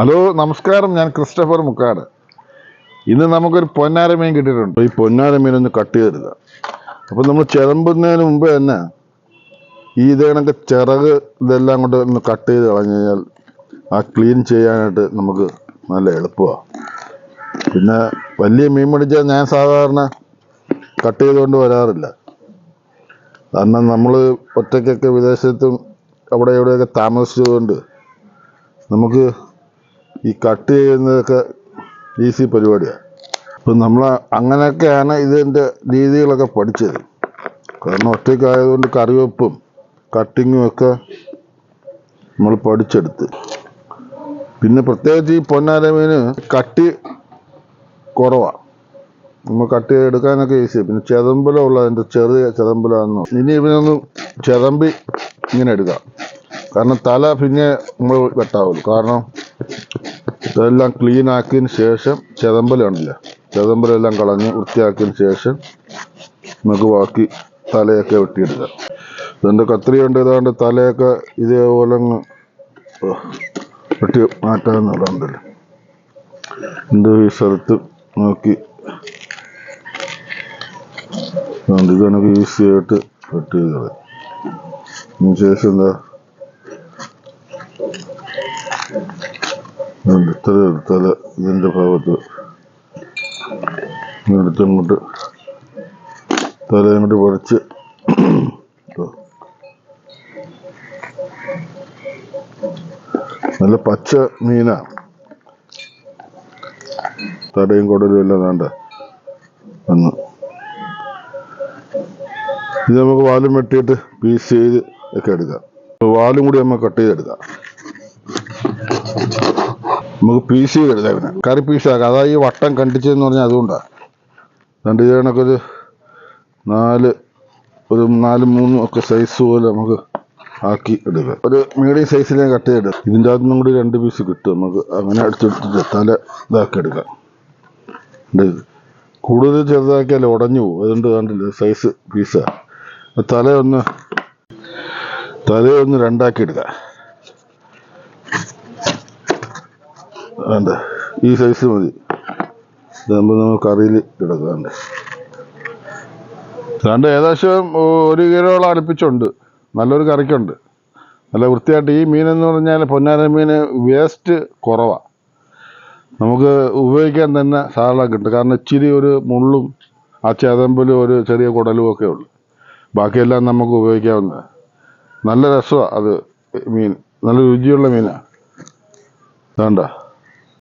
Hello നമസ്കാരം, ഞാൻ Christopher Mukkad. ഇന്ന് നമുക്കൊരു പൊന്നാര മീൻ കിട്ടിയിട്ടുണ്ട്. ഈ പൊന്നാര മീൻ ഒന്ന് കട്ട് ചെയ്തെടുക്കുക. അപ്പം നമ്മൾ ചിലമ്പുന്നതിന് മുമ്പ് തന്നെ ഈ ഇതേണൊക്കെ ചിറക് ഇതെല്ലാം കൊണ്ട് ഒന്ന് കട്ട് ചെയ്ത് കളഞ്ഞു കഴിഞ്ഞാൽ ആ ക്ലീൻ ചെയ്യാനായിട്ട് നമുക്ക് നല്ല എളുപ്പമാണ്. പിന്നെ വലിയ മീൻ പിടിച്ചാൽ ഞാൻ സാധാരണ കട്ട് ചെയ്തുകൊണ്ട് വരാറില്ല. കാരണം നമ്മൾ ഒറ്റയ്ക്കൊക്കെ വിദേശത്തും അവിടെ എവിടെയൊക്കെ താമസിച്ചതുകൊണ്ട് നമുക്ക് ഈ കട്ട് ചെയ്യുന്നതൊക്കെ ഈസി പരിപാടിയാണ്. അപ്പം നമ്മൾ അങ്ങനെയൊക്കെയാണ് ഇതിൻ്റെ രീതികളൊക്കെ പഠിച്ചത്. കാരണം ഒറ്റയ്ക്കായതുകൊണ്ട് കറിവെപ്പും കട്ടിങ്ങും ഒക്കെ നമ്മൾ പഠിച്ചെടുത്ത്. പിന്നെ പ്രത്യേകിച്ച് ഈ പൊന്നാര മീന് കട്ടി കുറവാണ്. നമ്മൾ കട്ട് ചെയ്തെടുക്കാനൊക്കെ ഈസിയാണ്. പിന്നെ ചെതമ്പലുള്ള അതിൻ്റെ ചെറിയ ചെതമ്പലാണെന്നോ ഇനി ഇവനൊന്ന് ചെതമ്പി ഇങ്ങനെ എടുക്കാം. കാരണം തല പിന്നെ നമ്മൾ വെട്ടാവുള്ളൂ. കാരണം ഇതെല്ലാം ക്ലീൻ ആക്കിയതിന് ശേഷം ചെതമ്പലെല്ലാം കളഞ്ഞ് വൃത്തിയാക്കിയതിന് ശേഷം നമുക്ക് ബാക്കി തലയൊക്കെ വെട്ടിയെടുക്കാം. ഇതിൻ്റെ കത്രി കൊണ്ട് ഏതാണ്ട് തലയൊക്കെ ഇതേപോലെ അങ്ങ് വെട്ടി മാറ്റാവുന്നതുണ്ടല്ലോ. എൻ്റെ ഈ സ്ഥലത്ത് നോക്കി ഇത് കണക്ക് ഈസി ആയിട്ട് വെട്ടി ചെയ്തത്. അതിന് ശേഷം എന്താ തല ഇതിൻ്റെ ഭാഗത്ത് എടുത്തങ്ങോട്ട് തലയങ്ങോട്ട് പറിച്ച് നല്ല പച്ച മീനാണ്. തലയും കുടലും എല്ലാം വേണ്ട ഒന്ന് ഇത് നമുക്ക് വാലും വെട്ടിയിട്ട് പീസ് ചെയ്ത് ഒക്കെ എടുക്കാം. വാലും കൂടി നമുക്ക് കട്ട് ചെയ്തെടുക്കാം. നമുക്ക് പീസ് ചെയ്തെടുക്കാം. പിന്നെ കറി പീസാക്കാം. അതാ ഈ വട്ടം കണ്ടിച്ചെന്ന് പറഞ്ഞാൽ അതുകൊണ്ടാണ്. രണ്ട് കണക്കൊരു ഒരു 4-3 ഒക്കെ സൈസ് പോലെ നമുക്ക് ആക്കി എടുക്കാം. ഒരു മീഡിയം സൈസിലേ കട്ട് ചെയ്തെടുക്കാം. ഇതിൻ്റെ അകത്തുനിന്നും കൂടി 2 പീസ് കിട്ടും. നമുക്ക് അങ്ങനെ എടുത്തിട്ട് തല ഇതാക്കി എടുക്കാം. കൂടുതൽ ചെറുതാക്കിയാൽ ഉടഞ്ഞു പോകും. അതുകൊണ്ട് കണ്ടില്ല സൈസ് പീസാണ്. തലയൊന്ന് 2 എടുക്കാം. വേണ്ട ഈ സൈസ് മതി. ഇതാകുമ്പോൾ നമുക്ക് കറിയിൽ കിടക്കാണ്ട് ഏകദേശം 1 കിലോളം അടുപ്പിച്ചുണ്ട്. നല്ലൊരു കറിക്കുണ്ട്. നല്ല വൃത്തിയായിട്ട്. ഈ മീനെന്ന് പറഞ്ഞാൽ പൊന്നാര മീന് വേസ്റ്റ് കുറവാണ്. നമുക്ക് ഉപയോഗിക്കാൻ തന്നെ സാധാരണ കിട്ടും. കാരണം ഇച്ചിരി ഒരു മുള്ളും ആ ചെതമ്പലും ഒരു ചെറിയ കുടലും ഒക്കെ ഉള്ളു. ബാക്കിയെല്ലാം നമുക്ക് ഉപയോഗിക്കാവുന്നതാണ്. നല്ല രസമാണ് അത്. മീൻ നല്ല രുചിയുള്ള മീനാണ്. വേണ്ട